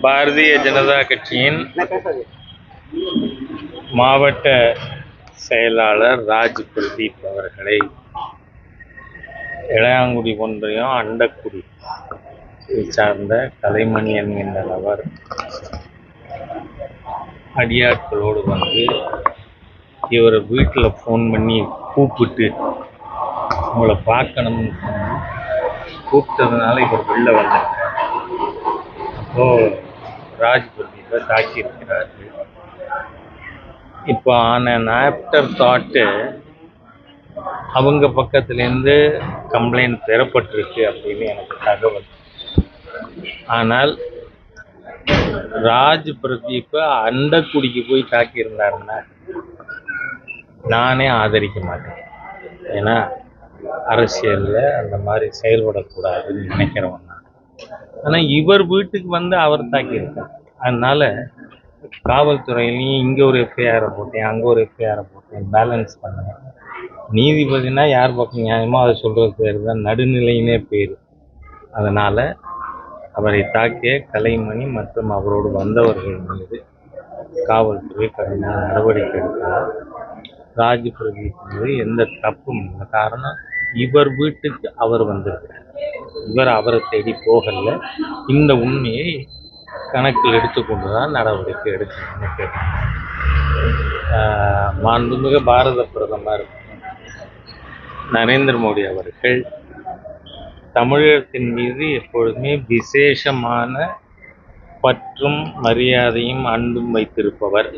பாரதிய ஜனதா கட்சியின் மாவட்ட செயலாளர் ராஜ் பிரதீப் அவர்களை இளையாங்குடி ஒன்றியம் அண்டக்குடி சார்ந்த கலைமணி என்கின்ற நபர் அடியாட்களோடு வந்து இவர் வீட்டில் ஃபோன் பண்ணி கூப்பிட்டு உங்களை பார்க்கணும்னு சொன்னி கூப்பிட்டதுனால இவர் வெளில வந்தார். அப்போது ராஜ் பிரதீப்பை தாக்கியிருக்கிறார்கள். இப்போ ஆஃப்டர் தாட்டு அவங்க பக்கத்துலேருந்து கம்ப்ளைண்ட் பெறப்பட்டிருக்கு அப்படின்னு எனக்கு தகவல். ஆனால் ராஜ் பிரதீப்பை அண்டக்குடிக்கு போய் தாக்கியிருந்தாருன்னா நானே ஆதரிக்க மாட்டேன். ஏன்னா அரசியலில் அந்த மாதிரி செயல்படக்கூடாதுன்னு நினைக்கிறவன் நான். ஆனால் இவர் வீட்டுக்கு வந்து அவர் தாக்கியிருக்கார். அதனால் காவல்துறையிலையும் இங்கே ஒரு எஃப்ஐஆரை போட்டேன், அங்கே ஒரு எஃப்ஐஆரை போட்டேன், பேலன்ஸ் பண்ணேன். நீதிபதினா யார் பக்கம் நியாயமோ அதை சொல்கிறது பேர் தான் நடுநிலையினே பேர். அதனால் அவரை தாக்கிய கலைமணி மற்றும் அவரோடு வந்தவர்கள் மீது காவல்துறை கடுமையான நடவடிக்கை எடுக்கிறார். ராஜ் பிரதீப் மீது எந்த தப்பும் இல்லை. காரணம் இவர் வீட்டுக்கு அவர் வந்திருக்கிறார். இவர் அவரை தேடி போகல. இந்த உண்மையை கணக்கில் எடுத்துக்கொண்டு தான் நடவடிக்கை எடுக்கணும்னு கேட்டேன். மாண்புமிகு பாரத பிரதமர் நரேந்திர மோடி அவர்கள் தமிழகத்தின் மீது எப்பொழுதுமே விசேஷமான பற்றும் மரியாதையும் அன்பும் வைத்திருப்பவர்.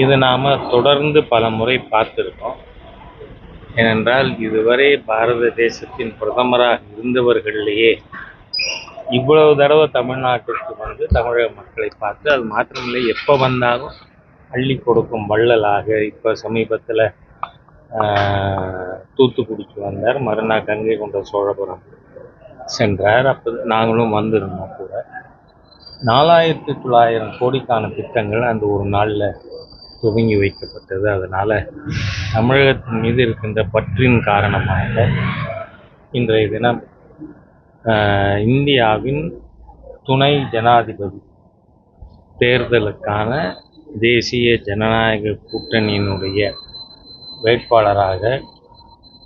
இது நாம் தொடர்ந்து பல முறை பார்த்துருக்கோம். ஏனென்றால் இதுவரை பாரத தேசத்தின் பிரதமராக இருந்தவர்களிலேயே இவ்வளவு தடவை தமிழ்நாட்டிற்கு வந்து தமிழக மக்களை பார்த்து, அது மாத்திரமில்லை எப்போ வந்தாலும் அள்ளி கொடுக்கும் வள்ளலாக. இப்போ சமீபத்தில் தூத்துக்குடிக்கு வந்தார், மறுநாள் கங்கை கொண்ட சோழபுரம் சென்றார். அப்போ நாங்களும் வந்திருந்தோம் கூட. 4900 கோடிக்கான திட்டங்கள் அந்த ஒரு நாளில் துவங்கி வைக்கப்பட்டது. அதனால் தமிழகத்தின் மீது இருக்கின்ற பற்றின் காரணமாக இன்றைய தினம் இந்தியாவின் துணை ஜனாதிபதி தேர்தலுக்கான தேசிய ஜனநாயக கூட்டணியினுடைய வேட்பாளராக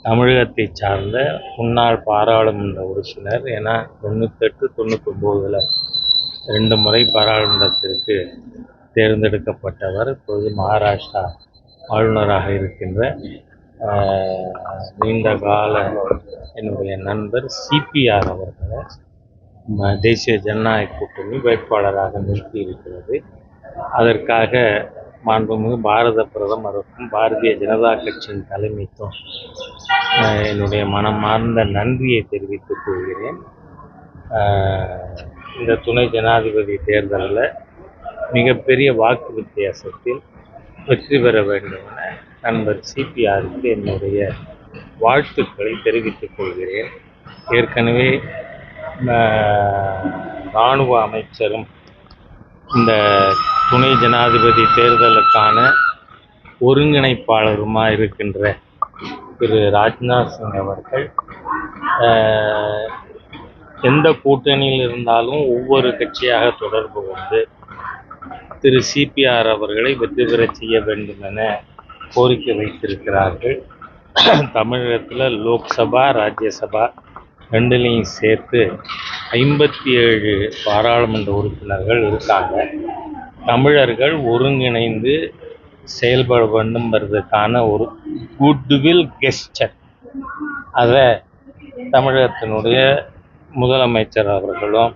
தமிழகத்தை சார்ந்த முன்னாள் பாராளுமன்ற உறுப்பினர், ஏன்னா 98, 99 2 முறை பாராளுமன்றத்திற்கு தேர்ந்தெடுக்கப்பட்டவர், இப்போது மகாராஷ்டிரா ஆளுநராக இருக்கின்ற நீண்ட கால என்னுடைய நண்பர் சிபிஆர் அவர்களை தேசிய ஜனநாயக கூட்டணி வேட்பாளராக நிறுத்தி இருக்கிறது. அதற்காக மாண்புமிகு பாரத பிரதமருக்கும் பாரதிய ஜனதா கட்சியின் தலைமைக்கும் என்னுடைய மனமார்ந்த நன்றியை தெரிவித்துக் கொள்கிறேன். இந்த துணை ஜனாதிபதி தேர்தலில் மிகப்பெரிய வாக்கு வித்தியாசத்தில் வெற்றி பெற வேண்டும் என நண்பர் சிபிஆருக்கு என்னுடைய வாழ்த்துக்களை தெரிவித்துக் கொள்கிறேன். ஏற்கனவே இராணுவ அமைச்சரும் இந்த துணை ஜனாதிபதி தேர்தலுக்கான ஒருங்கிணைப்பாளருமாக இருக்கின்ற திரு ராஜ்நாத் சிங் அவர்கள் எந்த கூட்டணியில் இருந்தாலும் ஒவ்வொரு கட்சியாக தொடர்பு கொண்டு திரு சிபிஆர் அவர்களை வெற்றி பெறச் செய்ய வேண்டும் என கோரிக்கை வைத்திருக்கிறார்கள். தமிழகத்தில் லோக்சபா ராஜ்யசபா ரெண்டுலேயும் சேர்த்து 57 பாராளுமன்ற உறுப்பினர்கள் இருக்காங்க. தமிழர்கள் ஒருங்கிணைந்து செயல்பட வேண்டும்ங்கிறதுக்கான ஒரு குட்வில் கெஸ்டர், அதை தமிழகத்தினுடைய முதலமைச்சர் அவர்களும்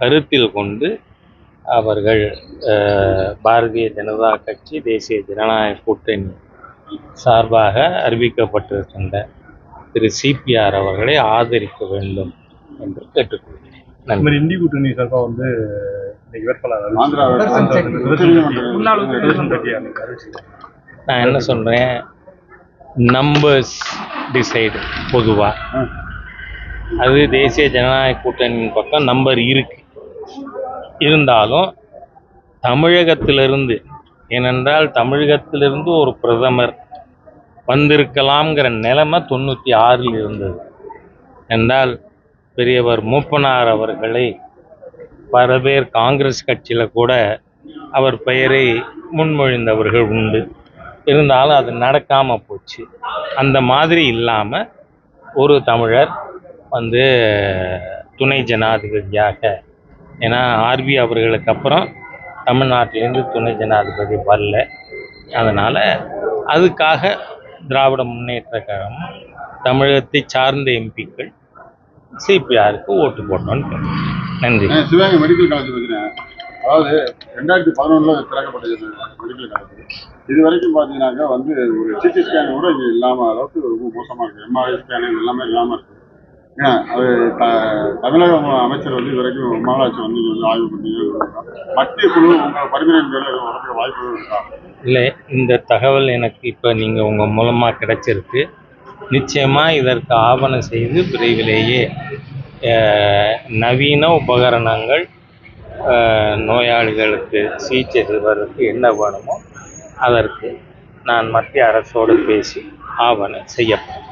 கருத்தில் கொண்டு அவர்கள் பாரதிய ஜனதா கட்சி தேசிய ஜனநாயக கூட்டணி சார்பாக அறிவிக்கப்பட்டிருக்கின்ற திரு சிபிஆர் அவர்களை ஆதரிக்க வேண்டும் என்று கேட்டுக்கொள்கிறேன். நன்றி. இந்திய கூட்டணி சார்பாக வந்து நான் என்ன சொல்கிறேன், நம்பர்ஸ் டிசைடு. பொதுவாக அது தேசிய ஜனநாயக கூட்டணியின் பக்கம் நம்பர் இருக்கு. இருந்தாலும் தமிழகத்திலிருந்து, ஏனென்றால் தமிழகத்திலிருந்து ஒரு பிரதமர் வந்திருக்கலாம்ங்கிற நிலைமை 96 இருந்தது. என்றால் பெரியவர் மூப்பனார் அவர்களை பல பேர் காங்கிரஸ் கட்சியில் கூட அவர் பெயரை முன்மொழிந்தவர்கள் உண்டு. இருந்தாலும் அது நடக்காமல் போச்சு. அந்த மாதிரி இல்லாமல் ஒரு தமிழர் வந்து துணை ஜனாதிபதியாக, ஏன்னா ஆர்வி அவர்களுக்கு அப்புறம் தமிழ்நாட்டிலேருந்து துணை ஜனாதிபதி வரல. அதனால் அதுக்காக திராவிட முன்னேற்ற கழகம் தமிழகத்தை சார்ந்த எம்பிக்கள் சிபிஆருக்கு ஓட்டு போட்டோன்னு. நன்றி. சிவகங்கை மெடிக்கல் காலேஜ் பார்த்தீங்கன்னா, அதாவது 2011 திறக்கப்பட்டது மெடிக்கல் காலேஜ். இது வரைக்கும் பார்த்தீங்கன்னாக்கா வந்து ஒரு சிடி ஸ்கேன் கூட இங்கே இல்லாமல் அளவுக்கு ரொம்ப மோசமாக இருக்குது. எம்ஆர்ஐ ஸ்கேனு எல்லாமே இல்லாமல் இருக்குது. ஏன்னா அது தமிழக அமைச்சர் வந்து இது வரைக்கும் மாநகராட்சி வந்து ஆய்வு பண்ணி மத்திய குழு உங்கள் பரிந்துரையின் பேரில் வரக்கூடிய வாய்ப்புகள் இருக்கா? இல்லை, இந்த தகவல் எனக்கு இப்போ நீங்கள் உங்கள் மூலமாக கிடைச்சிருக்கு. நிச்சயமாக இதற்கு ஆவணம் செய்து விரைவிலேயே நவீன உபகரணங்கள் நோயாளிகளுக்கு சிகிச்சை செய்வதற்கு என்ன வேணுமோ அதற்கு நான் மத்திய அரசோடு பேசி ஆவணம் செய்யப்படும்.